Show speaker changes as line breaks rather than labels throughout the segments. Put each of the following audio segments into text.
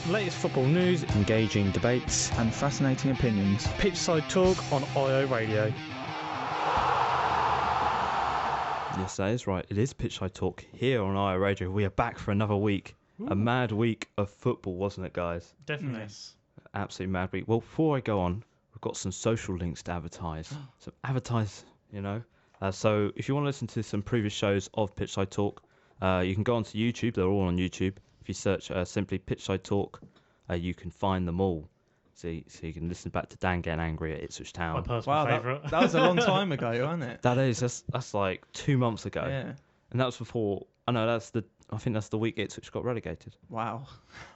latest football news, engaging debates,
and fascinating opinions.
Pitchside Talk on IO Radio.
Yes, that is right. It is Pitchside Talk here on IO Radio. We are back for another week. Ooh. A mad week of football, wasn't it, guys?
Definitely.
Yes.
Absolutely mad week. Well, before I go on, we've got some social links to advertise. So if you want to listen to some previous shows of Pitchside Talk, you can go onto YouTube. They're all on YouTube. If you search simply Pitchside Talk, you can find them all. So you can listen back to Dan getting angry at Ipswich Town.
My personal favourite.
That was a long time ago, wasn't it?
That's like 2 months ago.
Yeah.
And that was before. I think that's the week Ipswich got relegated.
Wow.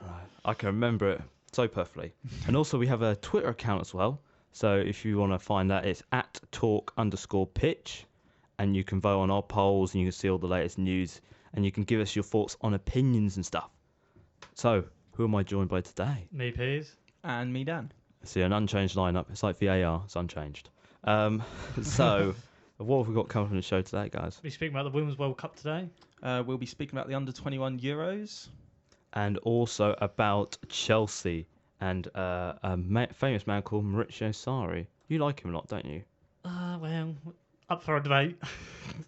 Right. I can remember it so perfectly. And also we have a Twitter account as well. So if you want to find that, it's @talk_pitch. And you can vote on our polls and you can see all the latest news. And you can give us your thoughts on opinions and stuff. So, who am I joined by today?
Me, Piers.
And me, Dan.
See, an unchanged lineup. It's like VAR. It's unchanged. So, what have we got coming from the show today, guys?
We're speaking about the Women's World Cup today.
We'll be speaking about the Under-21 Euros.
And also about Chelsea and a famous man called Maurizio Sarri. You like him a lot, don't you?
Well, up for a debate.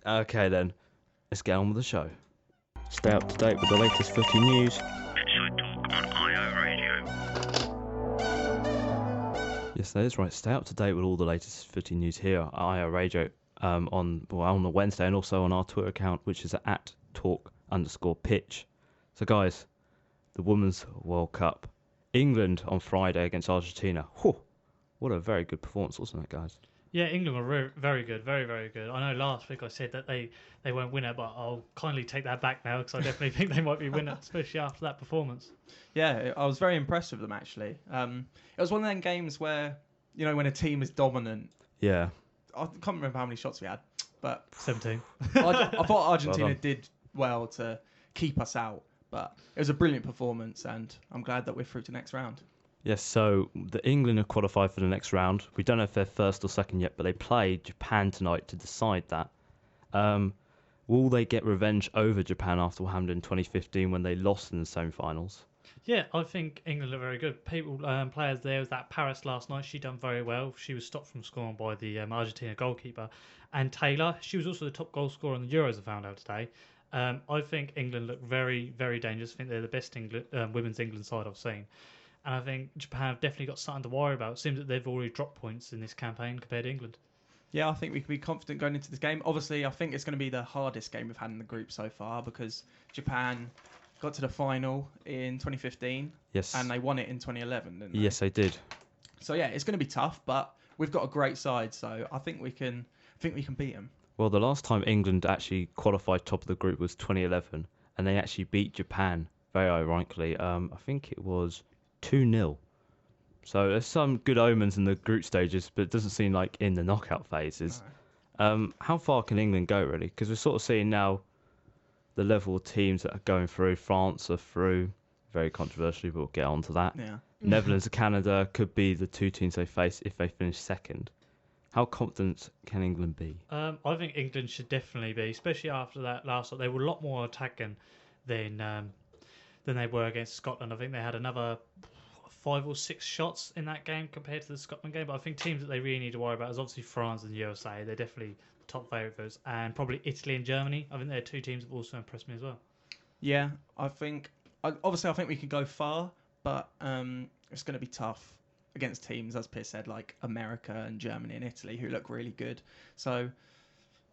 Okay, then. Let's get on with the show. Stay up to date with the latest footy news.
Pitchside Talk on IO Radio.
Yes, that is right. Stay up to date with all the latest footy news here at IO Radio on the Wednesday and also on our Twitter account, which is @talk_pitch. So, guys, the Women's World Cup. England on Friday against Argentina. Whew, what a very good performance, wasn't it, guys?
Yeah, England were very good, very, very good. I know last week I said that they won't win it, but I'll kindly take that back now because I definitely think they might be winners, especially after that performance.
Yeah, I was very impressed with them, actually. It was one of them games where, when a team is dominant.
Yeah.
I can't remember how many shots we had, but
17.
I thought Argentina did well to keep us out, but it was a brilliant performance, and I'm glad that we're through to the next round.
Yes, so the England have qualified for the next round. We don't know if they're first or second yet, but they play Japan tonight to decide that. Will they get revenge over Japan after what happened in 2015 when they lost in the semi-finals?
Yeah, I think England are very good. Players there was that Paris last night. She done very well. She was stopped from scoring by the Argentina goalkeeper. And Taylor, she was also the top goal scorer in the Euros, I found out today. I think England look very, very dangerous. I think they're the best women's England side I've seen. And I think Japan have definitely got something to worry about. It seems that they've already dropped points in this campaign compared to England.
Yeah, I think we can be confident going into this game. Obviously, I think it's going to be the hardest game we've had in the group so far because Japan got to the final in 2015.
Yes.
And they won it in 2011, didn't they?
Yes, they did.
So yeah, it's going to be tough, but we've got a great side, so I think we can beat them. Well,
the last time England actually qualified top of the group was 2011, and they actually beat Japan, very ironically. I think it was 2-0. So there's some good omens in the group stages, but it doesn't seem like in the knockout phases. No. How far can England go, really? Because we're sort of seeing now the level of teams that are going through. France are through, very controversially, but we'll get on to that.
Yeah.
Netherlands and Canada could be the two teams they face if they finish second. How confident can England be?
I think England should definitely be, especially after that last one. They were a lot more attacking than they were against Scotland. I think they had another 5 or 6 shots in that game compared to the Scotland game. But I think teams that they really need to worry about is obviously France and the USA. They're definitely the top favourites. And probably Italy and Germany. I think they're two teams that have also impressed me as well.
Yeah, I think we can go far, but it's going to be tough against teams, as Piers said, like America and Germany and Italy, who look really good. So,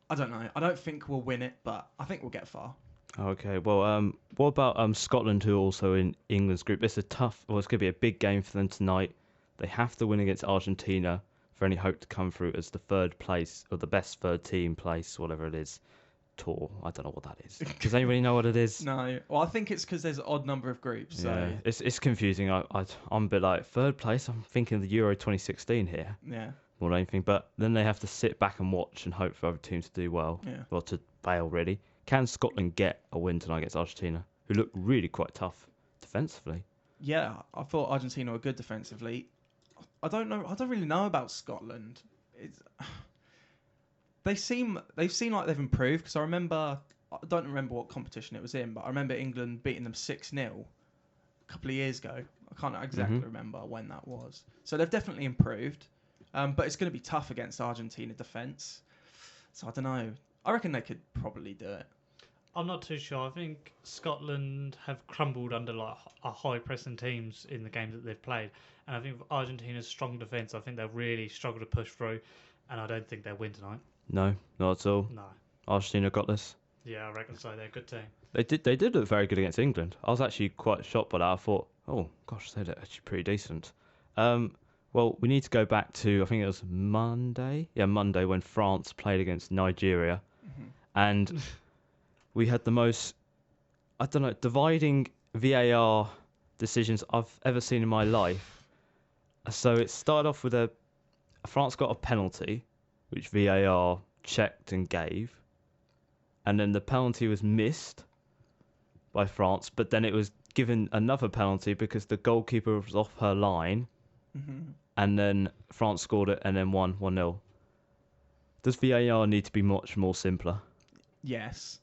I don't know. I don't think we'll win it, but I think we'll get far.
Okay, well, what about Scotland, who are also in England's group? It's it's going to be a big game for them tonight. They have to win against Argentina for any hope to come through as the third place, or the best third team place, whatever it is. Tour. I don't know what that is. Does anybody know what it is?
No. Well, I think it's because there's an odd number of groups. So.
Yeah, it's confusing. I'm a bit like, third place? I'm thinking of the Euro 2016 here.
Yeah.
More than anything. But then they have to sit back and watch and hope for other teams to do well.
Yeah.
Well, to fail, really. Can Scotland get a win tonight against Argentina, who look really quite tough defensively?
Yeah, I thought Argentina were good defensively. I don't know. I don't really know about Scotland. They seem like they've improved because I don't remember what competition it was in, but I remember England beating them 6-0 a couple of years ago. Can't exactly remember when that was. So they've definitely improved, but it's going to be tough against Argentina defence. So I don't know. I reckon they could probably do it.
I'm not too sure. I think Scotland have crumbled under like a high pressing teams in the games that they've played, and I think with Argentina's strong defence, I think they'll really struggle to push through, and I don't think they'll win tonight.
No, not at all.
No.
Argentina got this.
Yeah, I reckon so. They're a good team.
They did look very good against England. I was actually quite shocked by that. I thought, oh gosh, they're actually pretty decent. Well, we need to go back to, I think it was Monday. Yeah, Monday, when France played against Nigeria, and we had the most, I don't know, dividing VAR decisions I've ever seen in my life. So it started off with France got a penalty, which VAR checked and gave, and then the penalty was missed by France, but then it was given another penalty because the goalkeeper was off her line, and then France scored it and then won 1-0. Does VAR need to be much more simpler?
Yes.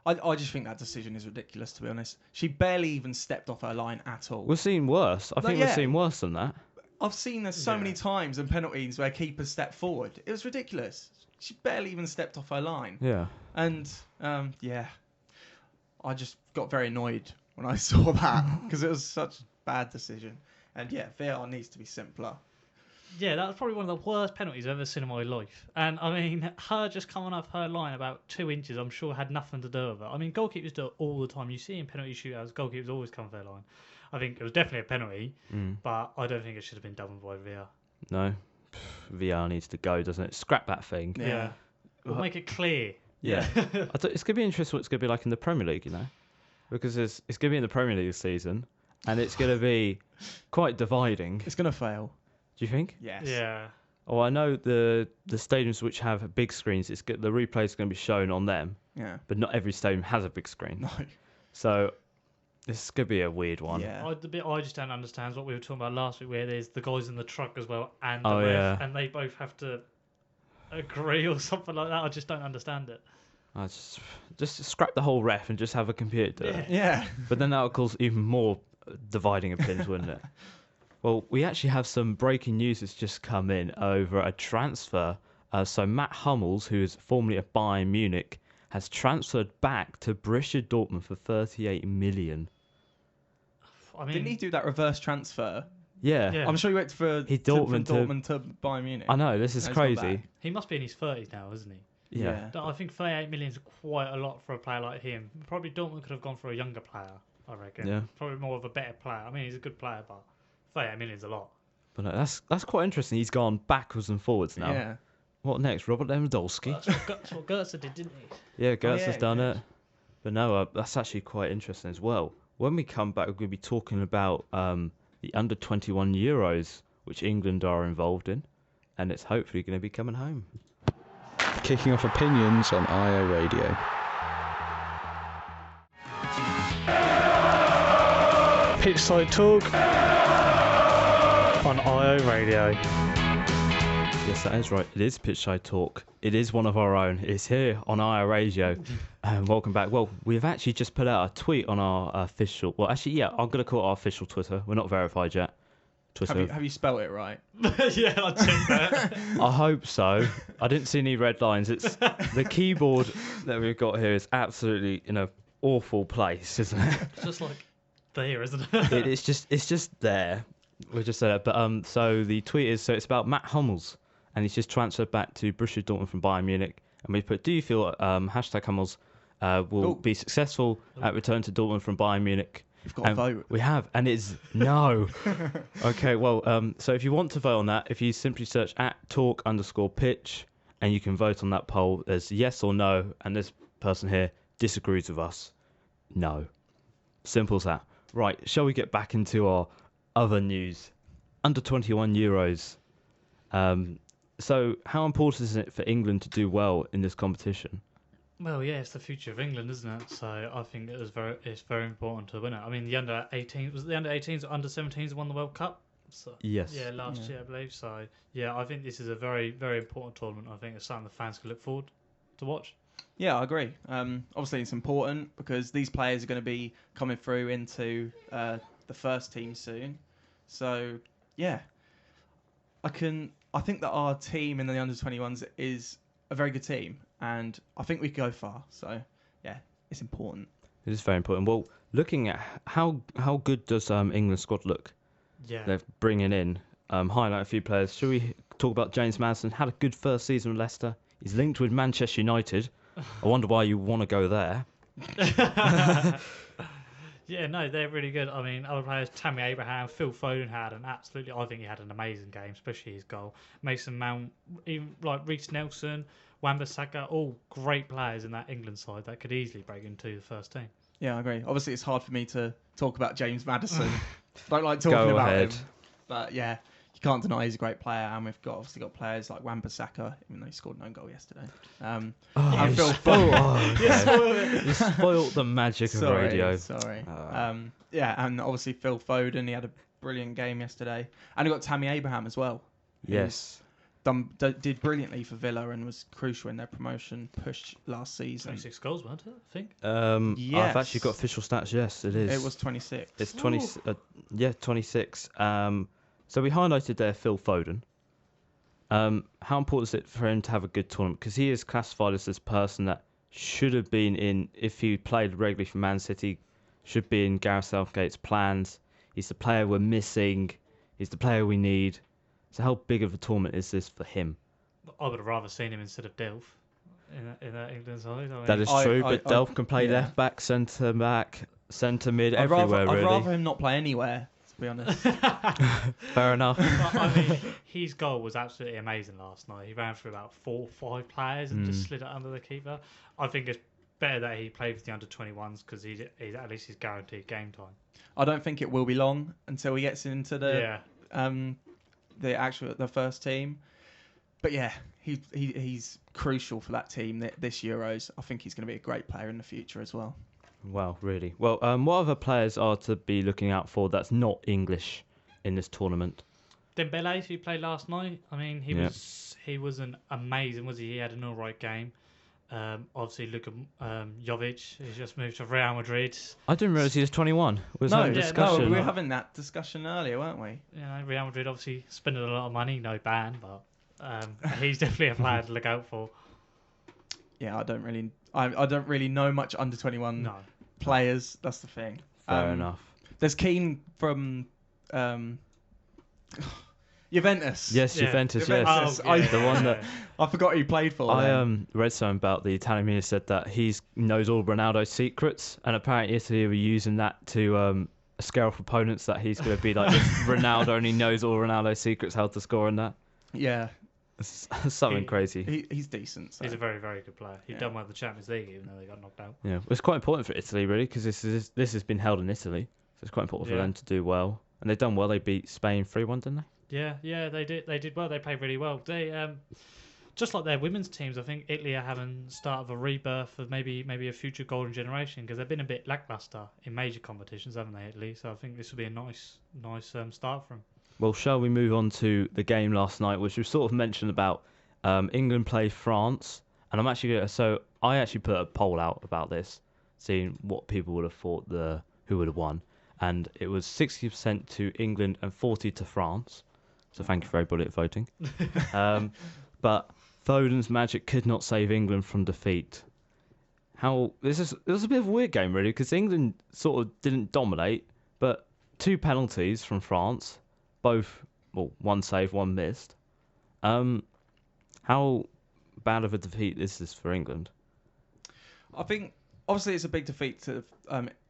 I just think that decision is ridiculous, to be honest. She barely even stepped off her line at all.
We're seeing worse. I think we're
yeah.
seeing worse than that.
I've seen this so many times in penalties where keepers step forward. It was ridiculous. She barely even stepped off her line.
Yeah.
And, I just got very annoyed when I saw that because it was such a bad decision. And, VAR needs to be simpler.
Yeah, that was probably one of the worst penalties I've ever seen in my life. And I mean, her just coming off her line about 2 inches, I'm sure had nothing to do with it. I mean, goalkeepers do it all the time. You see in penalty shootouts, goalkeepers always come off their line. I think it was definitely a penalty, but I don't think it should have been done by VAR.
No. VR needs to go, doesn't it? Scrap that thing.
Yeah. We'll make it clear.
Yeah. It's going to be interesting what it's going to be like in the Premier League, you know? Because it's going to be in the Premier League this season, and it's going to be quite dividing.
It's going to fail.
Do you think?
Yes.
Yeah.
Oh, I know the stadiums which have big screens, the replay is going to be shown on them.
Yeah.
But not every stadium has a big screen.
No.
So this could be a weird one.
Yeah.
The bit I just don't understand is what we were talking about last week, where there's the guys in the truck as well and the
Oh,
ref,
yeah.
and they both have to agree or something like that. I just don't understand it.
I just scrap the whole ref and just have a computer do it.
Yeah.
But then that would cause even more dividing opinions, wouldn't it? Well, we actually have some breaking news that's just come in over a transfer. So Matt Hummels, who is formerly at Bayern Munich, has transferred back to Borussia Dortmund for 38 million.
I mean,
Didn't he do that reverse transfer?
Yeah.
Yeah.
I'm sure he went from Dortmund to Bayern Munich.
I know, this is
And he's gone
crazy.
back.
he must be in his 30s now, isn't he?
Yeah.
I think 38 million is quite a lot for a player like him. Probably Dortmund could have gone for a younger player, I reckon.
Yeah.
Probably more of a better player. I mean, he's a good player, but 38 million is a lot.
But no, that's quite interesting. He's gone backwards and forwards now.
Yeah.
What next? Robert Lewandowski?
That's what Goetze did, didn't he?
Yeah, Gertz
yeah,
has done
yeah.
it. But no, that's actually quite interesting as well. When we come back, we're going to be talking about the under-21 Euros, which England are involved in. And it's hopefully going to be coming home.
Kicking off opinions on IO Radio.
Pitchside Talk on IO Radio.
Yes, that is right. It is Pitchside Talk. It is one of our own. It's here on IO Radio. Welcome back. Well, we've actually just put out a tweet on our official... Well, actually, yeah, I'm going to call it our official Twitter. We're not verified yet. Twitter.
Have you spelled it right?
Yeah, I checked that.
I hope so. I didn't see any red lines. It's the keyboard that we've got here is absolutely in an awful place, isn't it?
It's just like there, isn't it?
It's just there. We just said it. But so the tweet is it's about Matt Hummels, and he's just transferred back to Borussia Dortmund from Bayern Munich. And we put, do you feel hashtag Hummels will be successful at return to Dortmund from Bayern Munich?
You've got to vote.
We have, and it's no. Okay, well, so if you want to vote on that, if you simply search @talk_pitch, and you can vote on that poll, there's yes or no, and this person here disagrees with us. No. Simple as that. Right, shall we get back into our other news? Under-21 Euros. So how important is it for England to do well in this competition?
Well, yeah, it's the future of England, isn't it? So I think it's very important to win it. I mean, the under-18 was it the under-18s or under-17s won the World Cup. So,
Yes.
Yeah, last year I believe. So yeah, I think this is a very, very important tournament. I think it's something the fans can look forward to watch.
Yeah, I agree. Obviously, it's important because these players are going to be coming through into the first team soon. So yeah, I think that our team in the under-21s is a very good team, and I think we could go far. So yeah, it's important.
It is very important. Well, looking at how good does England squad look?
Yeah.
They're bringing in highlight a few players. Should we talk about James Maddison? Had a good first season with Leicester. He's linked with Manchester United. I wonder why you want to go there.
Yeah, no, they're really good. I mean, other players, Tammy Abraham, Phil Foden I think he had an amazing game, especially his goal. Mason Mount, even like Reece Nelson, Wan-Bissaka, all great players in that England side that could easily break into the first team.
Yeah, I agree. Obviously, it's hard for me to talk about James Maddison. Don't like talking
Go
about
ahead.
him. But yeah, you can't deny he's a great player, and we've obviously got players like Wan-Bissaka, even though he scored no goal yesterday. And Phil Foden.
You spoilt the magic of radio.
Sorry. Yeah, and obviously Phil Foden, he had a brilliant game yesterday, and we got Tammy Abraham as well.
Yes.
Did brilliantly for Villa and was crucial in their promotion push last season.
26 goals, wasn't it, I think?
Yes.
I've actually got official stats. Yes, it is.
It was 26.
It's 20. 26. So we highlighted there Phil Foden. How important is it for him to have a good tournament? Because he is classified as this person that should have been in, if he played regularly for Man City, should be in Gareth Southgate's plans. He's the player we're missing. He's the player we need. So how big of a tournament is this for him?
I would have rather seen him instead of Delph in that England side. I mean,
That is true, but Delph can play left back, centre mid, everywhere really.
I'd rather him not play anywhere, to be honest.
Fair enough.
But, I mean, his goal was absolutely amazing last night. He ran through about 4 or 5 players and just slid it under the keeper. I think it's better that he played for the under-21s because he's at least he's guaranteed game time.
I don't think it will be long until he gets into the the first team. But yeah, he's crucial for that team this Euros. I think he's going to be a great player in the future as well.
Wow, really? Well, what other players are to be looking out for that's not English in this tournament?
Dembele, who played last night. I mean, he wasn't amazing, was he? He had an all right game. Obviously, Luka Jovic has just moved to Real Madrid.
I didn't realise he was 21. Was that a discussion?
No, we were having that discussion earlier, weren't we?
You know, Real Madrid obviously spending a lot of money, no ban, but he's definitely a player to look out for.
Yeah, I don't really know much under 21 players. That's the thing.
Fair enough.
There's Keane from Juventus.
Yes, Juventus.
Juventus.
Yes, the one that
I forgot he played for.
I read something about the Italian media said that he knows all Ronaldo's secrets, and apparently Italy were using that to scare off opponents that he's going to be like this. Ronaldo only knows all Ronaldo's secrets, how to score and that.
Yeah.
It's something crazy.
He's decent. So.
He's a very, very good player. He'd done well in the Champions League, even though they got knocked out.
Yeah, it's quite important for Italy, really, because this has been held in Italy, so it's quite important for them to do well. And they've done well. They beat Spain 3-1, didn't they?
Yeah, they did. They did well. They played really well. They just like their women's teams. I think Italy are having start of a rebirth of maybe a future golden generation because they've been a bit lackluster in major competitions, haven't they, Italy? So I think this will be a nice start for them.
Well, shall we move on to the game last night, which we sort of mentioned about England play France, and I actually put a poll out about this, seeing what people would have thought who would have won, and it was 60% to England and 40% to France. So thank you for everybody voting. But Foden's magic could not save England from defeat. It was a bit of a weird game really, because England sort of didn't dominate, but 2 penalties from France. One saved, one missed. How bad of a defeat is this for England?
I think obviously it's a big defeat to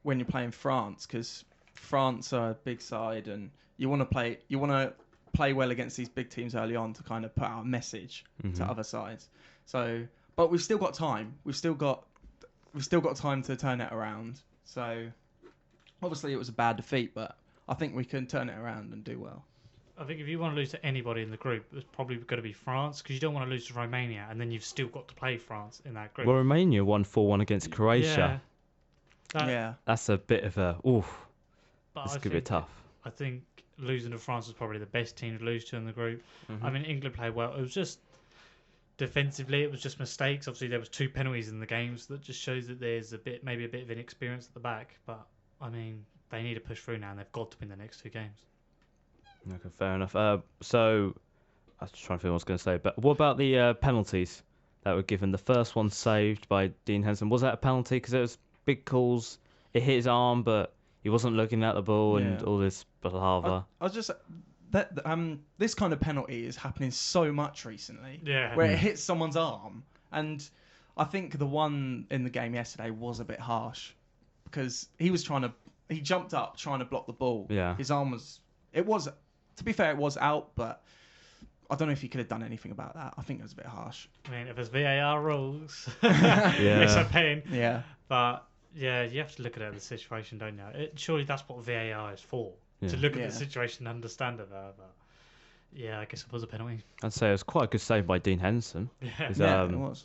when you're playing France because France are a big side and you want to play well against these big teams early on to kind of put out a message to other sides. So, but we've still got time. We've still got time to turn it around. So, obviously it was a bad defeat, but I think we can turn it around and do well.
I think if you want to lose to anybody in the group, it's probably going to be France because you don't want to lose to Romania and then you've still got to play France in that group.
Well, Romania won 4-1 against Croatia.
Yeah.
That's a bit of a oof.
But
It's going to be tough.
I think losing to France was probably the best team to lose to in the group. I mean, England played well. It was just defensively, it was just mistakes. Obviously, there was 2 penalties in the games that just shows that there's maybe a bit of inexperience at the back. But I mean, they need to push through now, and they've got to win the next 2 games.
Okay, fair enough. So I was trying to think what I was going to say, but what about the penalties that were given? The first one saved by Dean Henson, was that a penalty? Because it was big calls. It hit his arm, but he wasn't looking at the ball and
Yeah.
all this palaver.
I was just this kind of penalty is happening so much recently.
Yeah.
Where it hits someone's arm, and I think the one in the game yesterday was a bit harsh because he jumped up trying to block the ball.
Yeah.
His arm was. To be fair, it was out, but I don't know if he could have done anything about that. I think it was a bit harsh.
I mean, if it's VAR rules,
Yeah.
it's a pain.
Yeah.
But yeah, you have to look at the situation, don't you? Surely that's what VAR is for.
Yeah.
To look at
Yeah.
the situation and understand it. But yeah, I guess it was a penalty.
I'd say it was quite a good save by Dean Henson,
Yeah.
Is,
Yeah, it was.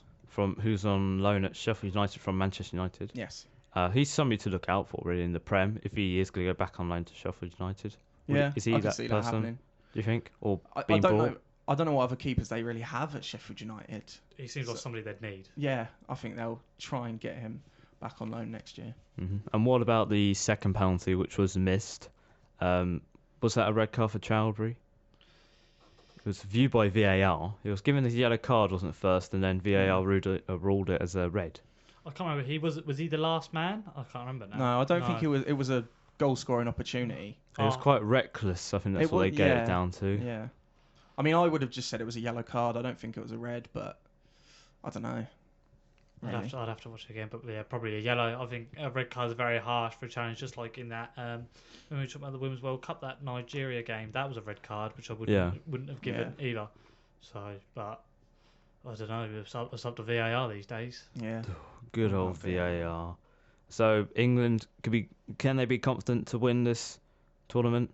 who's on loan at Sheffield United from Manchester United.
Yes.
He's somebody to look out for, really, in the Prem, if he is going to go back on loan to Sheffield United.
Yeah.
Is he
I can
that
see
person,
that happening.
do you think? Or
I
being
don't
brought?
know. I don't know what other keepers they really have at Sheffield United.
He seems like somebody they'd need.
Yeah, I think they'll try and get him back on loan next year.
And what about the second penalty, which was missed? Was that a red card for Chowdhury? It was viewed by VAR. He was given his yellow card, wasn't it, first, and then VAR ruled it as a red.
I can't remember. Was he the last man? I can't remember now.
No, I don't think it was a goal scoring opportunity.
It was
Oh.
quite reckless. I think that's
It
what they
was-
get
yeah.
it down to.
Yeah. I mean, I would have just said it was a yellow card. I don't think it was a red, but I don't know.
I'd
Really.
have to watch it again, but yeah, probably a yellow. I think a red card is very harsh for a challenge, just like in that when we were talking about the Women's World Cup, that Nigeria game, that was a red card, which I wouldn't have given either. So, but I don't know. It's up to VAR these days.
Yeah.
Good
Oh,
old
VAR.
VAR. So England can they be confident to win this tournament?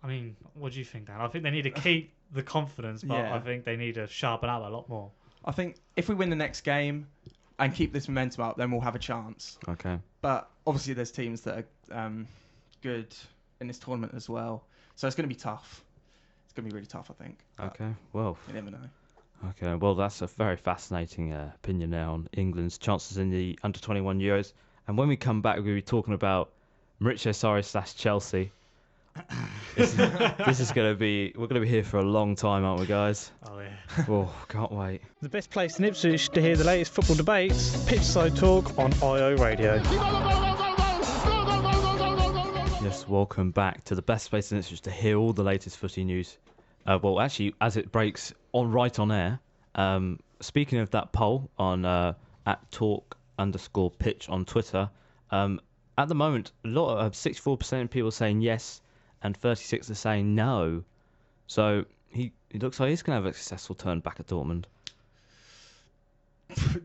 I mean, what do you think, Dan? I think they need to keep the confidence, but
Yeah.
I think they need to sharpen up a lot more.
I think if we win the next game and keep this momentum up, then we'll have a chance.
Okay.
But obviously, there's teams that are good in this tournament as well. So it's going to be tough. It's going to be really tough, I think. But
Okay. Well.
you never know.
Okay. Well, that's a very fascinating opinion there on England's chances in the under-21 Euros. And when we come back, we're going to be talking about Maurizio Sarri / Chelsea. This is going to be. We're going to be here for a long time, aren't we, guys?
Oh yeah.
Oh, can't wait.
The best place in Ipswich to hear the latest football debates, Pitchside Talk on IO Radio.
Yes, welcome back to the best place in Ipswich to hear all the latest footy news. Well, actually, as it breaks right on air. Speaking of that poll on at talk_pitch on Twitter, at the moment, a lot of 64% of people saying yes, and 36% are saying no. So he looks like he's going to have a successful turn back at Dortmund.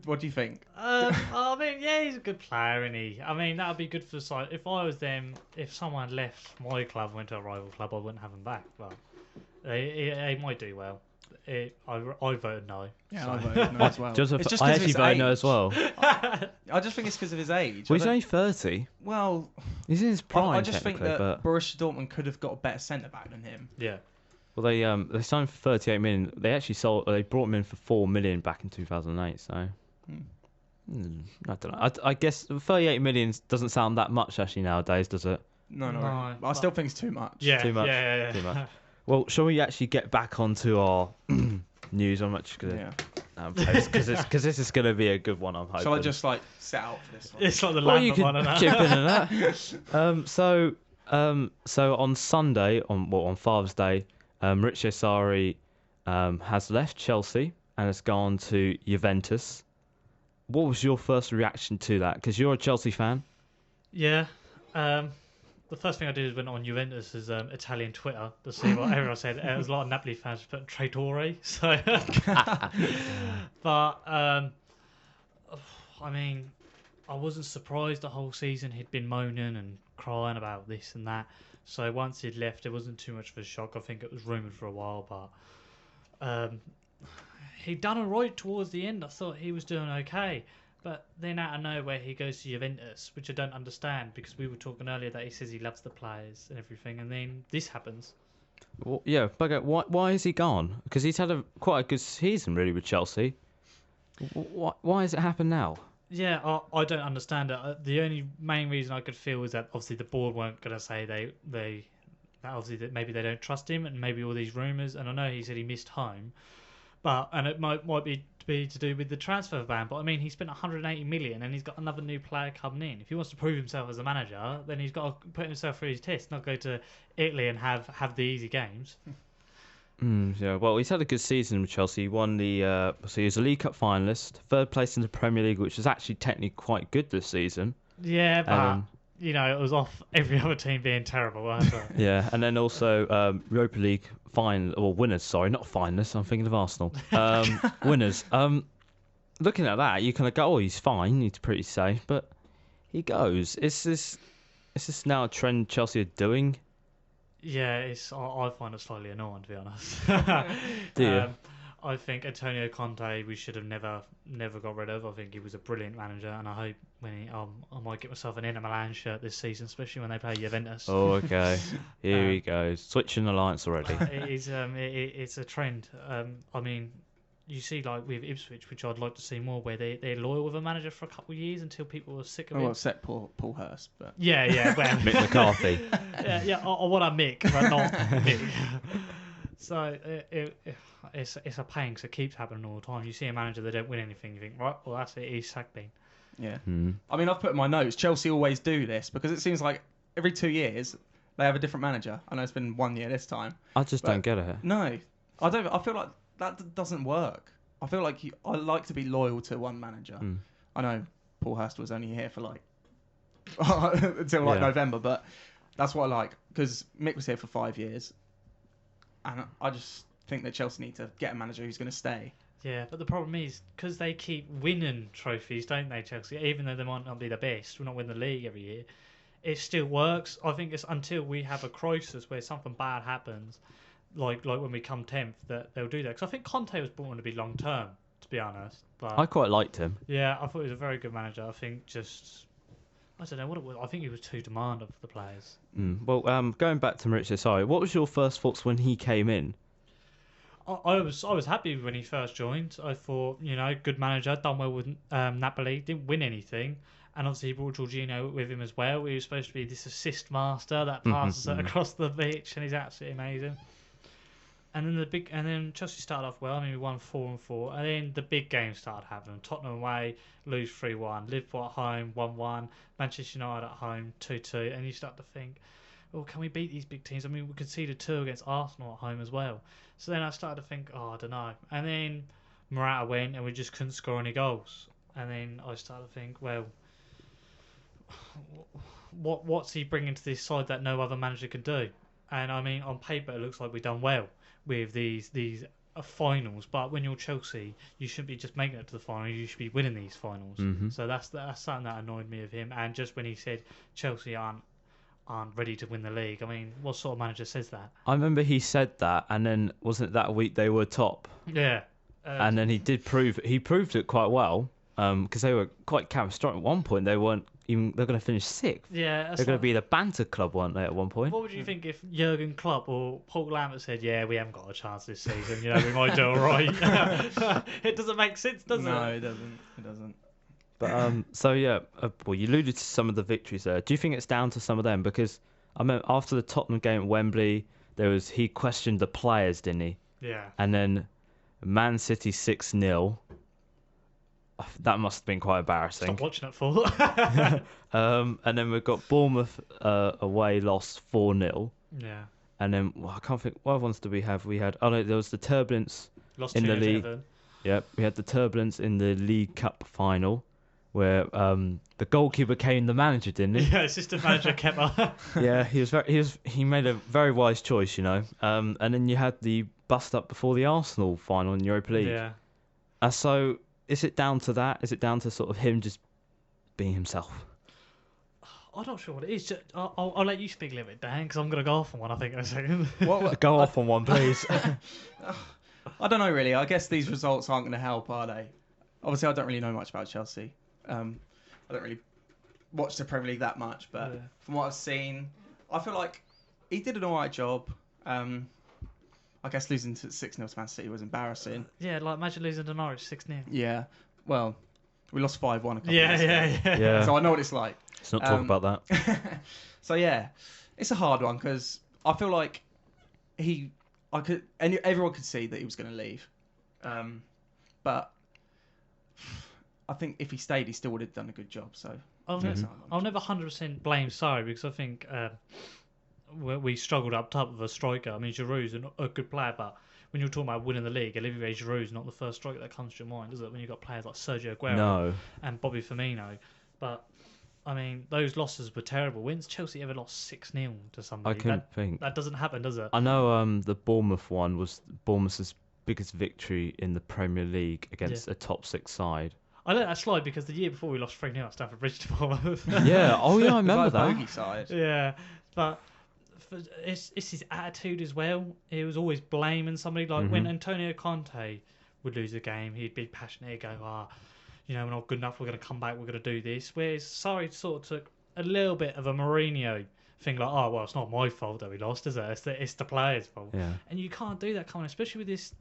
What do you think?
I mean, yeah, he's a good player, isn't he? I mean, that would be good for the side. If I was them, if someone left my club, went to a rival club, I wouldn't have him back. But he might do well. I voted no.
Yeah,
so.
I voted no as well.
Joseph,
It's
I
'cause of
actually
his
voted no
age.
as well.
I just think it's because of his age.
Well,
I
he's
don't-
only 30.
well,
He's in his prime,
I just think
technically,
that
but...
Borussia Dortmund could have got a better centre back than him.
Yeah.
Well, they signed for 38 million. They actually they brought him in for 4 million back in 2008. So I don't know. I guess 38 million doesn't sound that much actually nowadays, does it?
No.
No,
I
but-
still think it's too much.
Yeah.
Too much.
Yeah.
Too much. Well, shall we actually get back onto our news? I'm actually
Yeah.
gonna post because this is gonna be a good one. I'm hoping.
Shall I just set out for this one?
It's like the
Well, you
Lambert
could
one and that.
chip in and that. So on Sunday, on Father's Day, Maurizio Sarri has left Chelsea and has gone to Juventus. What was your first reaction to that? Because you're a Chelsea fan.
Yeah. The first thing I did is went on Juventus' Italian Twitter to see what everyone said. It was a lot of Napoli fans putting Traitore. So, but I mean, I wasn't surprised the whole season he'd been moaning and crying about this and that. So once he'd left, it wasn't too much of a shock. I think it was rumoured for a while, but he'd done all right towards the end. I thought he was doing okay. But then out of nowhere, he goes to Juventus, which I don't understand because we were talking earlier that he says he loves the players and everything, and then this happens.
Well, yeah, but why is he gone? Because he's had quite a good season really with Chelsea. Why has it happened now?
Yeah, I don't understand it. The only main reason I could feel was that obviously the board weren't going to say they that obviously that maybe they don't trust him, and maybe all these rumours. And I know he said he missed home, and it might be to do with the transfer ban. But I mean, he spent 180 million, and he's got another new player coming in. If he wants to prove himself as a manager, then he's got to put himself through his test, not go to Italy and have the easy games.
Yeah, well, he's had a good season with Chelsea. He won so he was a League Cup finalist, third place in the Premier League, which was actually technically quite good this season.
Yeah, but it was off every other team being terrible. Wasn't it?
Yeah, and then also Europa League winners. Sorry, not finalists. I'm thinking of Arsenal. Winners. Looking at that, you kind of go, "Oh, he's fine. He's pretty safe." But he goes. Is this now a trend Chelsea are doing?
Yeah, I find it slightly annoying, to be honest.
Do you?
I think Antonio Conte we should have never got rid of. I think he was a brilliant manager, and I hope I might get myself an Inter Milan shirt this season, especially when they play Juventus.
Oh, okay. Here he goes. Switching alliance already.
It's a trend. I mean, you see, like with Ipswich, which I'd like to see more, where they're loyal with a manager for a couple of years until people are sick of him.
Well, except Paul Hurst, but
Yeah, well,
Mick McCarthy.
yeah. I want a Mick, but not Mick. So it's a pain because it keeps happening all the time. You see a manager that don't win anything, you think, right, well that's it, he's sacked then.
yeah.
Hmm.
I mean, I've put in my notes. Chelsea always do this because it seems like every 2 years they have a different manager. I know it's been 1 year this time.
I just don't get it.
No, I don't. I feel like that doesn't work. I feel like I like to be loyal to one manager.
Mm.
I know Paul Hurst was only here for until November, but that's what I like because Mick was here for 5 years, and I just think that Chelsea need to get a manager who's going to stay.
Yeah, but the problem is because they keep winning trophies, don't they, Chelsea? Even though they might not be the best, we're not win the league every year. It still works. I think it's until we have a crisis where something bad happens, like when we come 10th, that they'll do that. Because I think Conte was brought in to be long term, to be honest. But
I quite liked him.
yeah, I thought he was a very good manager. I think I don't know what it was. I think he was too demanding for the players.
Well, going back to Maurizio Sarri, what was your first thoughts when he came in?
I was happy when he first joined. I thought, good manager, done well with Napoli, didn't win anything, and obviously he brought Jorginho with him as well. He was supposed to be this assist master that passes it across the pitch, and he's absolutely amazing. And then Chelsea started off well. I mean, we won 4-4, and then the big games started happening. Tottenham away, lose 3-1. Liverpool at home, 1-1. Manchester United at home, 2-2. And you start to think, well, can we beat these big teams? I mean, we conceded 2 against Arsenal at home as well. So then I started to think, I don't know. And then Morata went, and we just couldn't score any goals. And then I started to think, well, what's he bringing to this side that no other manager can do? And I mean, on paper, it looks like we've done well with these finals. But when you're Chelsea, you shouldn't be just making it to the final. You should be winning these finals.
Mm-hmm.
So that's something that annoyed me of him. And just when he said Chelsea aren't ready to win the league, I mean, what sort of manager says that?
I remember he said that, and then wasn't it that week they were top?
Yeah.
And then he proved it quite well, because they were quite catastrophic at one point. They're going to finish 6th.
Yeah,
they're going to be the banter club, weren't they, at one point?
What would you think if Jurgen Klopp or Paul Lambert said, "Yeah, we haven't got a chance this season. We might do all right." It doesn't make sense, does it?
No, it doesn't. It doesn't.
But well, you alluded to some of the victories there. Do you think it's down to some of them? Because I mean, after the Tottenham game at Wembley, he questioned the players, didn't he?
Yeah.
And then Man City 6-0. That must have been quite embarrassing.
Stop watching it, fool.
And then we've got Bournemouth away, lost 4-0.
Yeah.
And then I can't think, what other ones did we have? There was the turbulence
Lost
in the
2-0
league.
to Everton.
Yeah, we had the turbulence in the League Cup final, where the goalkeeper became the manager, didn't he?
Yeah, assistant manager Kepa.
Yeah, he made a very wise choice, And then you had the bust up before the Arsenal final in Europa League.
Yeah.
So is it down to that? Is it down to sort of him just being himself?
I'm not sure what it is. I'll let you speak a little bit, Dan, because I'm going to go off on one, I think, in a second.
Go off on one, please.
I don't know, really. I guess these results aren't going to help, are they? Obviously, I don't really know much about Chelsea. I don't really watch the Premier League that much, but from what I've seen, I feel like he did an all right job. I guess losing to 6-0 to Man City was embarrassing.
Yeah, like imagine losing to Norwich 6-0.
Yeah. Well, we lost 5-1 a couple of
Yeah,
years ago.
yeah.
So I know what it's like.
Let's not talk about that.
So yeah, it's a hard one because I feel like everyone could see that he was going to leave, but I think if he stayed, he still would have done a good job. So
I'll never 100% blame Sarri because I think we struggled up top with a striker. I mean, Giroud's a good player, but when you're talking about winning the league, Olivier Giroud's not the first striker that comes to your mind, is it? When you've got players like Sergio Aguero and Bobby Firmino. But, I mean, those losses were terrible. When's Chelsea ever lost 6-0 to somebody?
I couldn't think.
That doesn't happen, does it?
I know the Bournemouth one was Bournemouth's biggest victory in the Premier League against a top 6 side.
I let that slide because the year before we lost 3-0 at Stamford Bridge to Bournemouth.
Yeah, I remember that.
Bogey side.
Yeah, but it's his attitude as well. He was always blaming somebody. Like when Antonio Conte would lose a game, he'd be passionate. He'd go, we're not good enough. We're going to come back. We're going to do this. Whereas Sarri sort of took a little bit of a Mourinho thing, like, it's not my fault that we lost, is it? It's the players' fault.
Yeah.
And you can't do that, especially with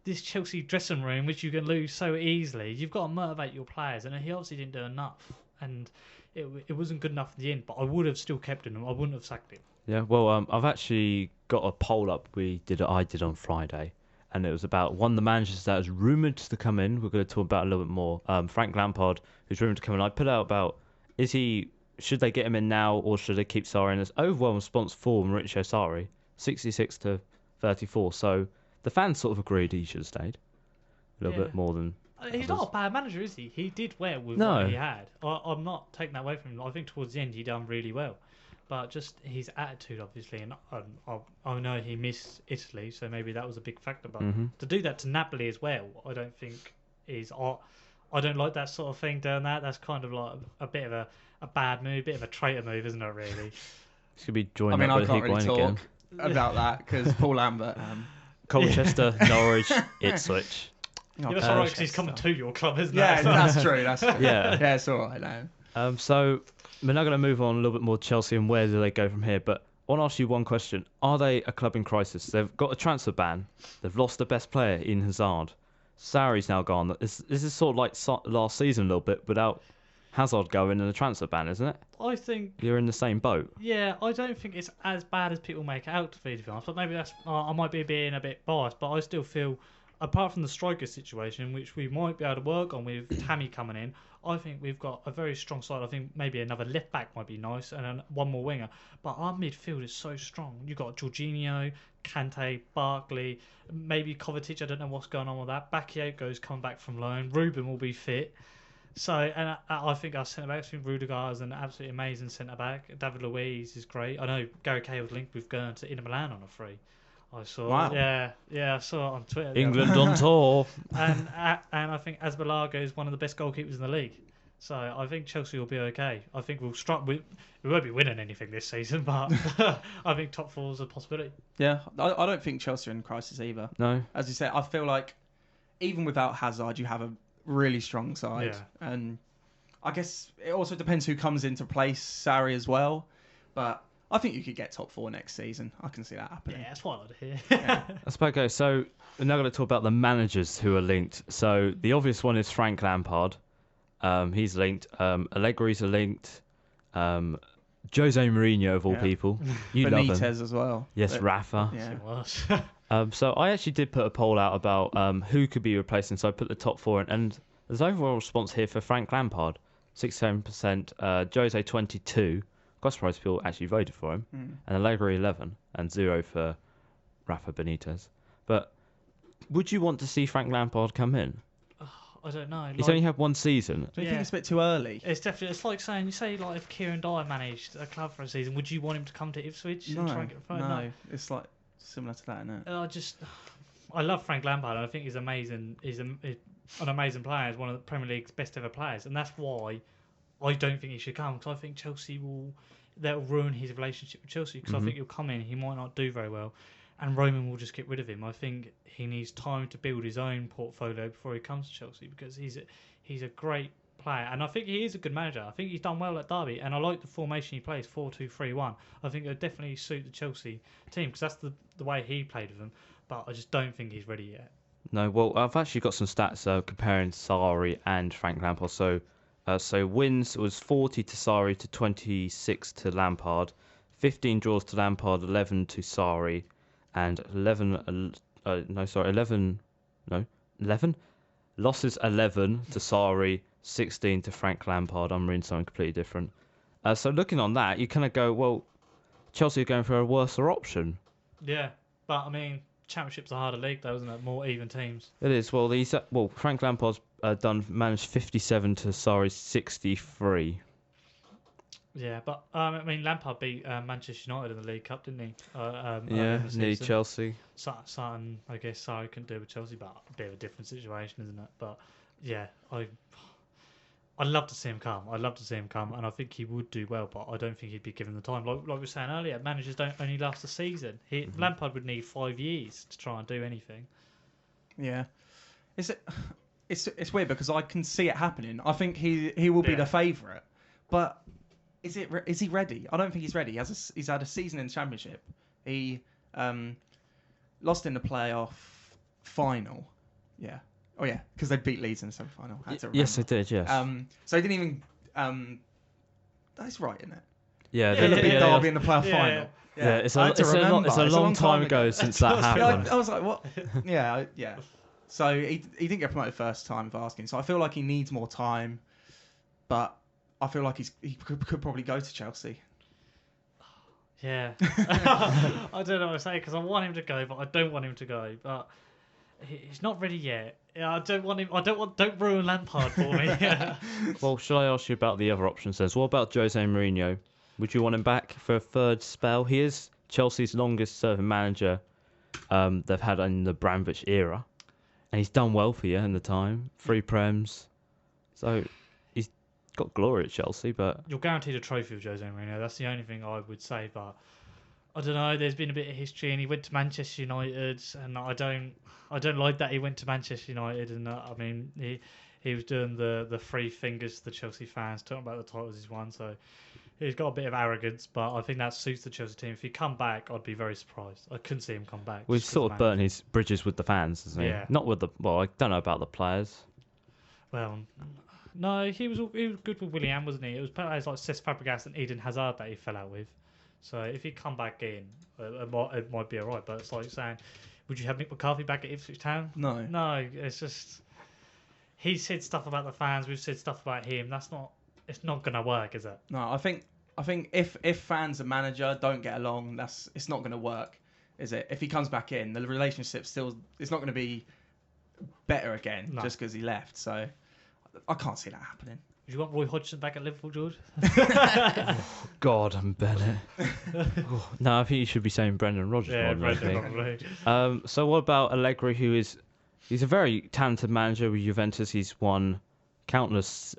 this Chelsea dressing room, which you can lose so easily. You've got to motivate your players, and he obviously didn't do enough. And it wasn't good enough in the end. But I would have still kept him. I wouldn't have sacked him.
Yeah, well, I've actually got a poll up I did on Friday, and it was about one of the managers that was rumoured to come in. We're going to talk about a little bit more. Frank Lampard, who's rumoured to come in. I put out about, should they get him in now, or should they keep Sarri? And there's overwhelming response for Maurizio Sarri, 66 to 34. So the fans sort of agreed he should have stayed a little bit more than...
He's not a bad manager, is he? He did well with what he had. I'm not taking that away from him. I think towards the end he done really well. But just his attitude, obviously, and I know he missed Italy, so maybe that was a big factor. But to do that to Napoli as well, I don't think is... I don't like that sort of thing doing that. That's kind of like a bit of a bad move, a bit of a traitor move, isn't it, really?
It's going to be joined
I
up with
can't really
Higuain
talk
again.
about that because Paul Lambert...
Colchester, Norwich, Ipswich.
That's all right, because he's coming to your club, isn't it?
Yeah, that's true. That's true.
Yeah,
it's all right now.
So we're now going to move on a little bit more to Chelsea and where do they go from here. But I want to ask you one question. Are they a club in crisis? They've got a transfer ban. They've lost the best player in Hazard. Sarri's now gone. This is sort of like last season a little bit without Hazard going and a transfer ban, isn't it?
I think
you're in the same boat.
Yeah, I don't think it's as bad as people make it out to be honest. But maybe that's I might be being a bit biased, but I still feel, apart from the striker situation, which we might be able to work on with Tammy coming in, I think we've got a very strong side. I think maybe another left back might be nice and one more winger. But our midfield is so strong. You've got Jorginho, Kante, Barkley, maybe Kovacic. I don't know what's going on with that. Bakayoko's come back from loan. Ruben will be fit. So, and I think our centre backs, Rudiger is an absolutely amazing centre back. David Luiz is great. I know Gary Cahill's linked with going to Inter Milan on a free. I saw.
Wow.
Yeah, I saw it on Twitter.
England on tour.
And I think Azbalaga is one of the best goalkeepers in the league. So I think Chelsea will be okay. I think we'll struggle. We won't be winning anything this season, but I think top 4 is a possibility.
Yeah, I don't think Chelsea are in crisis either.
No.
As you say, I feel like even without Hazard, you have a really strong side.
Yeah.
And I guess it also depends who comes in to replace Sarri as well. But I think you could get top 4 next season. I can see that happening.
Yeah, that's what I'd hear.
That's okay. So we're now going to talk about the managers who are linked. So the obvious one is Frank Lampard. He's linked. Allegri's are linked. Jose Mourinho of all people. You love him.
Benitez as well.
Yes, Rafa.
Yeah.
So I actually did put a poll out about who could be replacing. So I put the top 4 in, and there's overall response here for Frank Lampard, 67%. Jose 22%. Quite surprised people actually voted for him. And Allegri 11%, and 0 for Rafa Benitez. But would you want to see Frank Lampard come in?
I don't know.
He's only had one season.
Do you think it's a bit too early?
It's definitely. It's like saying, like if Kieran Dyer managed a club for a season, would you want him to come to Ipswich and try and get promoted?
No, it's like similar to that, isn't it?
I love Frank Lampard. I think he's amazing. He's an amazing player. He's one of the Premier League's best ever players, and that's why I don't think he should come. Because I think that'll ruin his relationship with Chelsea. Because I think he'll come in, he might not do very well, and Roman will just get rid of him. I think he needs time to build his own portfolio before he comes to Chelsea, because he's a great player, and I think he is a good manager. I think he's done well at Derby, and I like the formation he plays, 4-2-3-1. I think it'll definitely suit the Chelsea team, because that's the way he played with them, but I just don't think he's ready yet.
No, well, I've actually got some stats comparing Sarri and Frank Lampard. So wins was 40 to Sarri to 26 to Lampard, 15 draws to Lampard, 11 to Sarri, and 11 losses 11 to Sarri, 16 to Frank Lampard. I'm reading something completely different. So looking on that, you kind of go, well, Chelsea are going for a worse option.
Yeah, but I mean, Championship's a harder league, though, isn't it? More even teams.
It is. Well, Frank Lampard's managed 57 to Sarri's 63.
Yeah, but I mean, Lampard beat Manchester United in the League Cup, didn't he?
Yeah,
in the
nearly
season.
Chelsea.
Something I guess Sarri couldn't do with Chelsea, but a bit of a different situation, isn't it? But yeah, I'd love to see him come. I'd love to see him come, and I think he would do well, but I don't think he'd be given the time. Like we were saying earlier, managers don't only last a season. Lampard would need 5 years to try and do anything.
Yeah, it's weird because I can see it happening. I think he will be the favourite, but is he ready? I don't think he's ready. He's had a season in the Championship. He lost in the playoff final. Yeah. Oh yeah, because they beat Leeds in the semi-final.
Yes, they did. Yes.
So he didn't even. That's right, isn't it?
Yeah,
They beat Derby in the playoff final.
Yeah, it's a long time ago since that happened.
I was like, what? Yeah. So he didn't get promoted first time for asking. So I feel like he needs more time, but I feel like he could probably go to Chelsea.
Yeah. I don't know what to say because I want him to go, but I don't want him to go. But he's not ready yet. I don't want him. Don't ruin Lampard for me.
Well, shall I ask you about the other options then? So what about Jose Mourinho? Would you want him back for a third spell? He is Chelsea's longest serving manager they've had in the Abramovich era. And he's done well for you in the time. 3 Prems. So he's got glory at Chelsea, but...
You're guaranteed a trophy with Jose Mourinho. That's the only thing I would say. But I don't know. There's been a bit of history, and he went to Manchester United, and I don't like that he went to Manchester United. And I mean, he was doing the 3 fingers to the Chelsea fans, talking about the titles he's won. So he's got a bit of arrogance, but I think that suits the Chelsea team. If he come back, I'd be very surprised. I couldn't see him come back.
We've sort of burnt his bridges with the fans, hasn't he?
Yeah.
Not with the... Well, I don't know about the players.
Well, no, he was good with Willian, wasn't he? It was players like Cesc Fabregas and Eden Hazard that he fell out with. So if he come back in, it might be all right. But it's like saying, would you have Mick McCarthy back at Ipswich Town?
No.
No, it's just... He said stuff about the fans. We've said stuff about him. It's not going to work, is it?
No, I think if fans and manager don't get along, it's not going to work, is it? If he comes back in, the relationship it's not going to be better again just because he left. So I can't see that happening.
Do you want Roy Hodgson back at Liverpool, George?
God, I'm Bennett. No, I think you should be saying Brendan Rodgers.
Yeah,
more than
Brendan
anything. So what about Allegri, he's a very talented manager with Juventus. He's won countless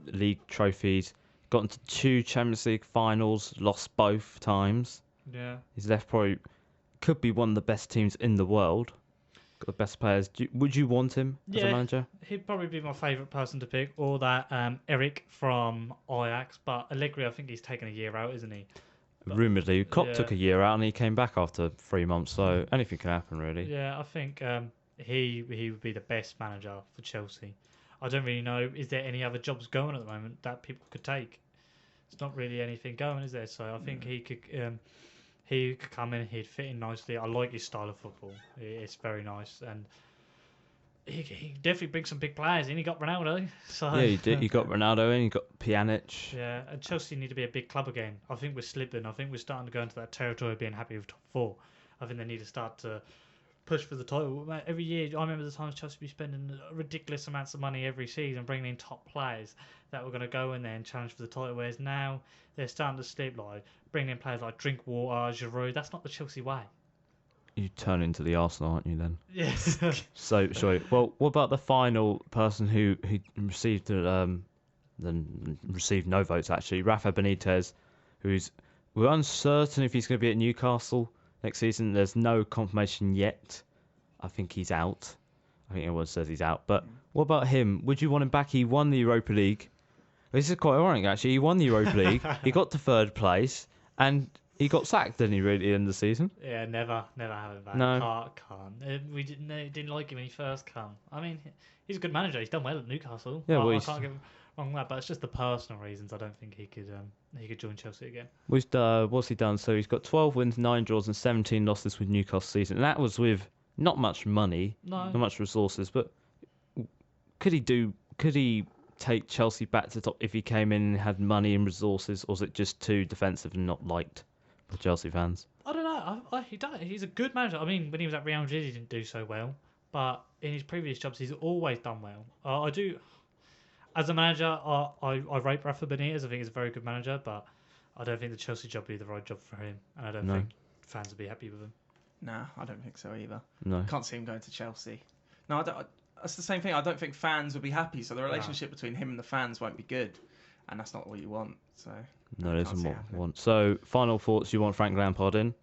league trophies, got into 2 Champions League finals, lost both times.
Yeah.
He's left probably could be one of the best teams in the world. Got the best players. Would you want him as a manager?
He'd probably be my favourite person to pick, or that Eric from Ajax. But Allegri, I think he's taken a year out, isn't he?
Rumouredly, Klopp took a year out and he came back after 3 months. So anything can happen, really.
Yeah, I think he would be the best manager for Chelsea. I don't really know. Is there any other jobs going at the moment that people could take? It's not really anything going, is there? So I think he could come in. He'd fit in nicely. I like his style of football. It's very nice, and he definitely brings some big players in. He got Ronaldo. So
yeah, he did. He got Ronaldo in. He got Pjanic.
Yeah, and Chelsea need to be a big club again. I think we're slipping. I think we're starting to go into that territory of being happy with top 4. I think they need to start to push for the title. Every year, I remember the times Chelsea be spending ridiculous amounts of money every season, bringing in top players that were going to go in there and challenge for the title. Whereas now they're starting to slip, like bringing in players like Drinkwater, Giroud. That's not the Chelsea way.
You turn into the Arsenal, aren't you then?
Yes.
So sorry. Well, what about the final person who received received no votes actually? Rafa Benitez, we're uncertain if he's going to be at Newcastle next season. There's no confirmation yet. I think he's out. I think everyone says he's out. But what about him? Would you want him back? He won the Europa League. This is quite ironic, actually. He won the Europa League. He got to 3rd place, and he got sacked, didn't he, really, at the end of the season?
Yeah, never have him back.
No.
Can't. We didn't like him when he first came. I mean, he's a good manager. He's done well at Newcastle.
Yeah,
I can't give him wrong with that, but it's just the personal reasons. I don't think he could he could join Chelsea again.
What's he done? So he's got 12 wins, 9 draws, and 17 losses with Newcastle season. And that was with not much money, not much resources. But could he take Chelsea back to the top if he came in and had money and resources, or was it just too defensive and not liked by Chelsea fans?
I don't know. He's a good manager. I mean, when he was at Real Madrid, he didn't do so well, but in his previous jobs, he's always done well. I do. As a manager, I rate Rafa Benitez. I think he's a very good manager, but I don't think the Chelsea job would be the right job for him, and I don't think fans would be happy with him.
Nah, I don't think so either.
No.
Can't see him going to Chelsea. No, that's the same thing. I don't think fans will be happy, so the relationship between him and the fans won't be good, and that's not what you want. So
no, it isn't what we want. So, final thoughts: you want Frank Lampard in?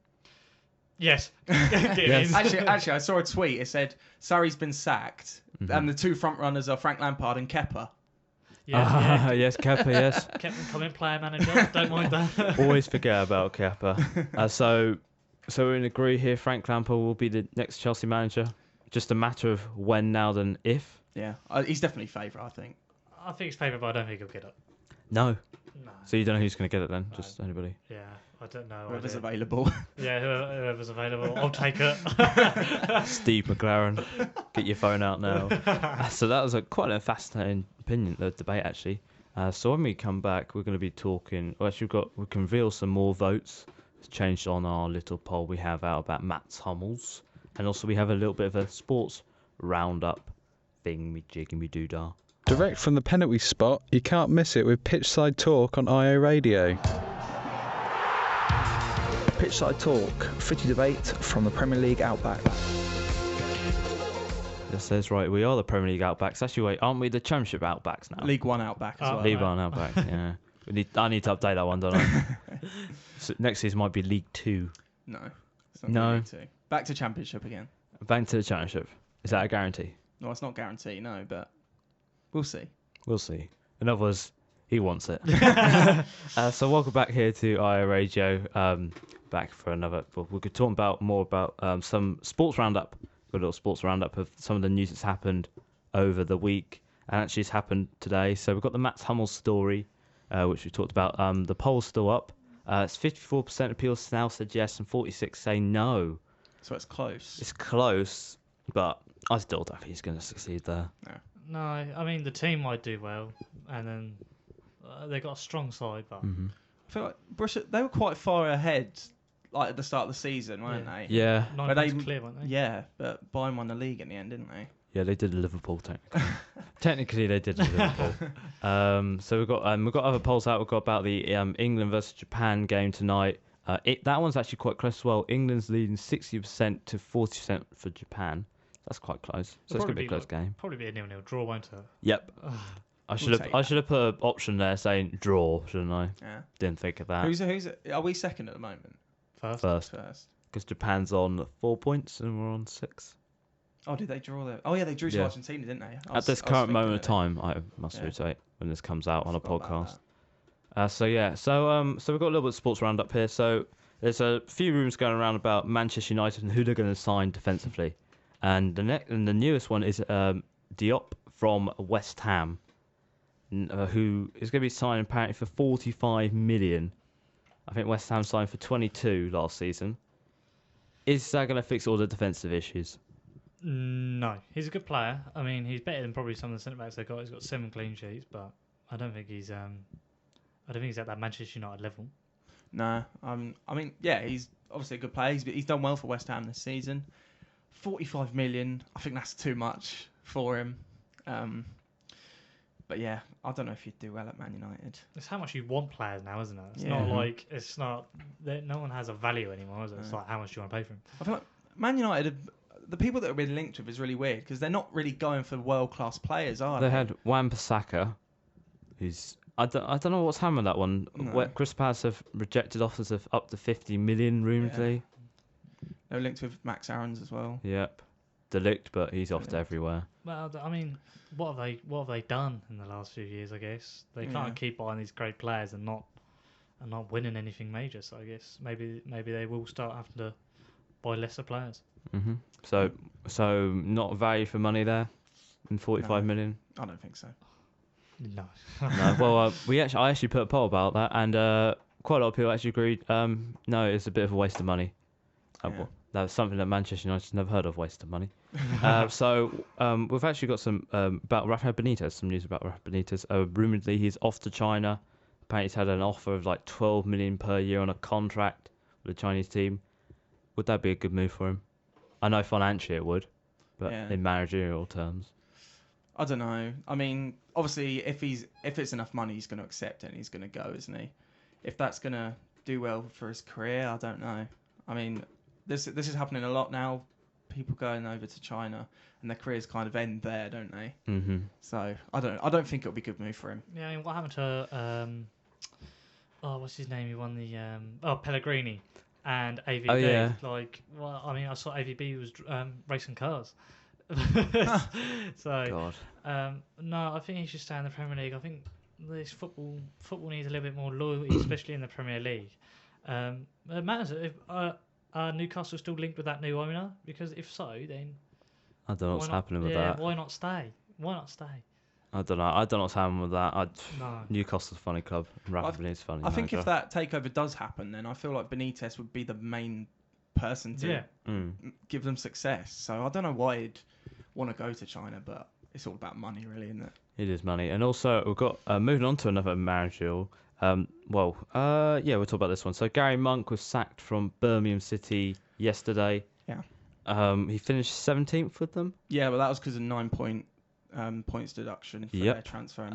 Yes.
Yes.
Actually, I saw a tweet. It said Sarri's been sacked, and the two front runners are Frank Lampard and Kepa.
Yeah.
Yes, Kepa, yes.
Kepa come in, player manager. Don't mind that.
Always forget about Kepa. So we're in agree here. Frank Lampard will be the next Chelsea manager. Just a matter of when now than if.
Yeah, he's definitely favourite, I think.
I think he's favourite, but I don't think he'll get it.
No.
No.
So you don't know who's going to get it then?
No.
Just anybody?
Yeah, I don't know.
Whoever's available.
Yeah, whoever's available. I'll take it.
Steve McLaren, get your phone out now. So that was quite a fascinating debate actually. So when we come back, we're going to be talking. Well, actually, we can reveal some more votes. It's changed on our little poll we have out about Mats Hummels, and also we have a little bit of a sports roundup thing. Me jigging me doodah.
Direct from the penalty spot, you can't miss it with Pitchside Talk on IO Radio.
Pitchside Talk, footy debate from the Premier League Outback.
Yes, that's right. We are the Premier League Outbacks. Actually, wait, aren't we the Championship Outbacks now?
League One Outback as well.
League One Outback, yeah. I need to update that one, don't I? So next season might be League Two.
No. It's not
No.
League Two. Back to Championship again.
Back to the Championship. Is that a guarantee?
No, it's not guaranteed, no, but we'll see.
We'll see. In other words, he wants it. So welcome back here to IO Radio. Back for another. We could talk more about some sports roundup. Got a little sports roundup of some of the news that's happened over the week, and actually it's happened today. So we've got the Mats Hummels story, which we talked about. The poll's still up. It's 54% of people now said yes, and 46 say no.
So it's close.
It's close, but I still don't think he's going to succeed there.
No, I mean the team might do well, and then they got a strong side, but
I feel like Borussia, they were quite far ahead, like at the start of the season, weren't they?
Yeah.
9
But
points clear, weren't they?
Yeah, but Bayern won the league in the end, didn't they?
Yeah, they did Liverpool technically. Technically, they did Liverpool. So we've got other polls out. We've got about the England versus Japan game tonight. That one's actually quite close as well. England's leading 60% to 40% for Japan. That's quite close. So it's gonna be a close game.
Probably be a 0-0 draw, won't it?
Yep. I should have put an option there saying draw, shouldn't I?
Yeah.
Didn't think of that.
Who's are we second at the moment?
First.
Because Japan's on 4 points and we're on 6.
Oh, did they draw there? Oh yeah, they drew to
Yeah.
Argentina, didn't they?
At this current moment of time, I must reiterate when this comes out on a podcast. So we've got a little bit of sports roundup here. So there's a few rumours going around about Manchester United and who they're going to sign defensively, and the newest one is Diop from West Ham, who is going to be signed apparently for 45 million. I think West Ham signed for 22 last season. Is that going to fix all the defensive issues?
No, he's a good player. I mean, he's better than probably some of the centre backs they got. He's got 7 clean sheets, but I don't think he's at that Manchester United level.
No, I mean, yeah, he's obviously a good player. He's done well for West Ham this season. 45 million, I think that's too much for him. But yeah, I don't know if he'd do well at Man United.
It's how much you want players now, isn't it? It's not no one has a value anymore, is it? It's like how much do you want to pay for him?
I feel like Man United, the people that have been linked with is really weird because they're not really going for world-class players, are they?
They had Wan-Bissaka, who's... I don't know what's happened with that one.
No.
Crystal Palace have rejected offers of up to 50 million, rumoredly.
They're linked with Max Aarons as well.
Yep. Delict, but he's off to everywhere.
Well, I mean, what have they done in the last few years? I guess they can't keep buying these great players and not winning anything major. So I guess maybe they will start having to buy lesser players.
Mm-hmm. So not value for money there in 45 million.
I don't think so.
No.
No, well, I actually put a poll about that, and quite a lot of people actually agreed. No, it's a bit of a waste of money.
Yeah.
Well, that's something that Manchester United's never heard of, waste of money. We've actually got some about Rafael Benitez, some news about Rafael Benitez. Rumouredly, he's off to China. Apparently, he's had an offer of like 12 million per year on a contract with the Chinese team. Would that be a good move for him? I know financially it would, but
Yeah.
in managerial terms,
I don't know. I mean, obviously, if it's enough money, he's going to accept it and he's going to go, isn't he? If that's going to do well for his career, I don't know. I mean, this is happening a lot now. People going over to China and their careers kind of end there, don't they?
mm-hmm.
So I don't think it'll be a good move for him.
Yeah, I mean, what happened to what's his name? He won the Pellegrini and AVB.
Oh, yeah.
Like, well, I mean, I saw AVB was racing cars. So,
God.
no, I think he should stay in the Premier League. I think this football needs a little bit more loyalty, especially in the Premier League. It matters if Newcastle still linked with that new owner, because if so, then
I don't know what's happening with that.
Why not stay?
I don't know what's happening with that.
No.
Newcastle's a funny club. Rafa Benitez funny.
I think
manager.
if that takeover does happen, then I feel like Benitez would be the main person to give them success. So I don't know why he'd want to go to China, but it's all about money, really, isn't it?
It is money, and also we've got moving on to another managerial. We'll talk about this one. So Gary Monk was sacked from Birmingham City yesterday.
Yeah.
He finished 17th with them.
Yeah, but that was because of 9 points deduction for their transfer.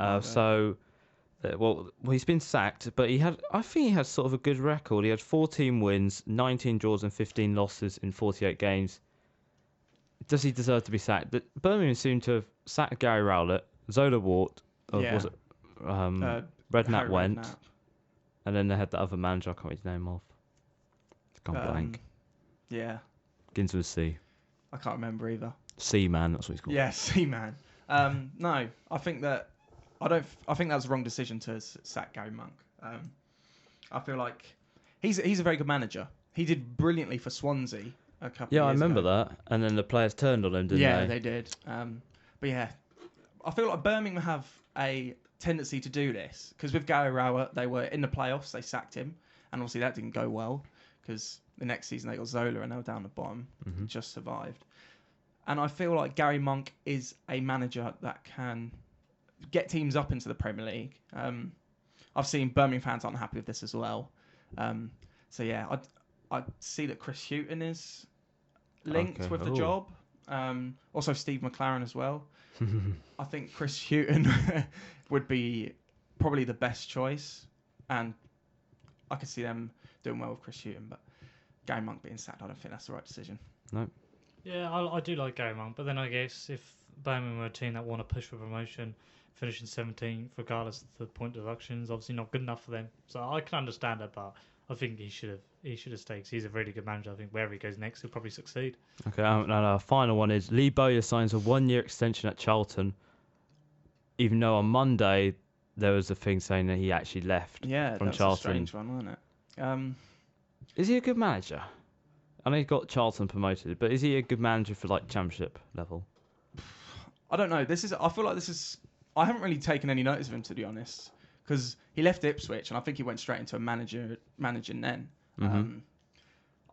He's been sacked, but I think he had sort of a good record. He had 14 wins, 19 draws, and 15 losses in 48 games. Does he deserve to be sacked? Birmingham seemed to have sacked Gary Rowlett, Zola Wart, was it? Redknapp went, and then they had the other manager. I can't remember his name off. It's gone blank.
Yeah.
Begins with C.
I can't remember either.
C-Man, that's what he's called.
Yeah, C-Man. No, I think that's the wrong decision to sack Gary Monk. I feel like he's a very good manager. He did brilliantly for Swansea a couple of years ago.
Yeah, I remember that. And then the players turned on him, didn't they?
Yeah, they did. But yeah, I feel like Birmingham have a tendency to do this because with Gary Rowett, they were in the playoffs, they sacked him, and obviously that didn't go well because the next season they got Zola and they were down the bottom, just survived. And I feel like Gary Monk is a manager that can get teams up into the Premier League. I've seen Birmingham fans aren't happy with this as well. So yeah, I see that Chris Hughton is linked with the job. Also Steve McLaren as well. I think Chris Hughton would be probably the best choice, and I could see them doing well with Chris Hughton. But Gary Monk being sacked, I don't think that's the right decision.
No.
Yeah, I do like Gary Monk, but then I guess if Birmingham were a team that want to push for promotion, finishing 17th, regardless of the point deductions, obviously not good enough for them. So I can understand it, but I think he should have stayed. 'Cause he's a really good manager. I think wherever he goes next, he'll probably succeed.
Okay, our final one is Lee Bowyer signs a 1-year extension at Charlton, even though on Monday there was a thing saying that he actually left from Charlton.
A strange one, wasn't it?
Is he a good manager? I know he got Charlton promoted, but is he a good manager for like Championship level?
I don't know. I feel like this is. I haven't really taken any notice of him, to be honest, because he left Ipswich and I think he went straight into a managing then.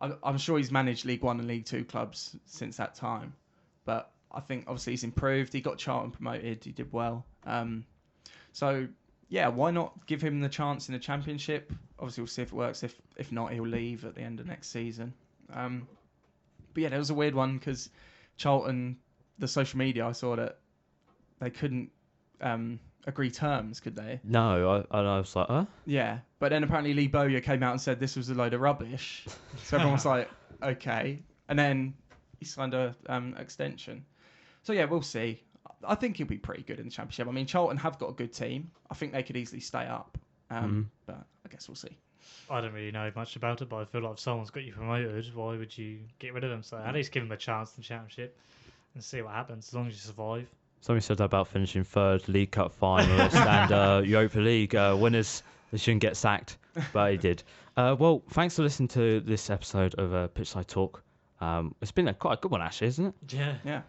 I'm sure he's managed League One and League Two clubs since that time, but I think obviously he's improved. He got Charlton promoted. He did well. So yeah, why not give him the chance in the Championship? Obviously, we'll see if it works. If not, he'll leave at the end of next season. But yeah, there was a weird one because Charlton, the social media, I saw that they couldn't agree terms, could they?
No, I was like, huh?
Yeah, but then apparently Lee Bowyer came out and said this was a load of rubbish. So everyone was like, okay. And then he signed a extension. So yeah, we'll see. I think he'll be pretty good in the Championship. I mean, Charlton have got a good team. I think they could easily stay up. But I guess we'll see.
I don't really know much about it, but I feel like if someone's got you promoted, why would you get rid of them? So at least give them a chance in the Championship and see what happens, as long as you survive.
Somebody said that about finishing third, League Cup finalist and Europa League winners. They shouldn't get sacked, but he did. Well, thanks for listening to this episode of Pitchside Talk. It's been quite a good one, actually, isn't it?
Yeah.
Yeah.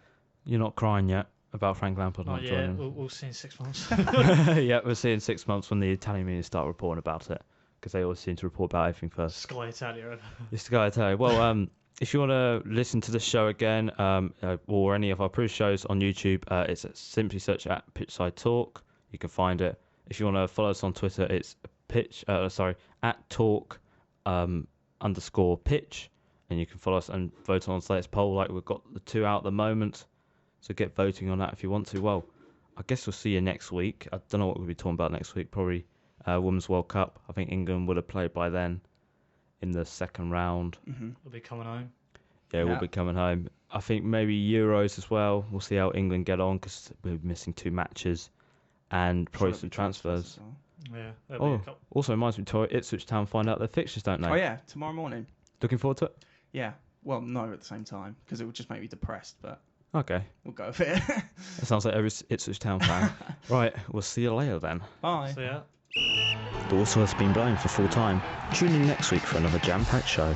You're not crying yet. about Frank Lampard not
Not
joining.
yet. We'll see in 6 months.
Yeah, we'll see in 6 months when the Italian media start reporting about it, because they always seem to report about everything first.
Sky Italia.
Just to go and tell you. Well, if you want to listen to the show again, or any of our previous shows on YouTube, it's simply search at Pitchside Talk. You can find it. If you want to follow us on Twitter, it's at talk _pitch, and you can follow us and vote on latest poll. Like we've got the 2 out at the moment, so get voting on that if you want to. Well, I guess we'll see you next week. I don't know what we'll be talking about next week. Probably Women's World Cup. I think England would have played by then in the second round.
We'll be coming home.
Yeah, we'll be coming home. I think maybe Euros as well. We'll see how England get on, because we're missing 2 matches and probably some transfers.
Yeah.
Also reminds me, Ipswich Town find out their fixtures, don't they?
Oh yeah, tomorrow morning.
Looking forward to it?
Yeah. Well, no, at the same time, because it would just make me depressed, but
Okay.
we'll go with it.
That sounds like every Ipswich Town fan. Right, we'll see you later then.
Bye.
So yeah.
The whistle has been blown for full time. Tune in next week for another jam-packed show.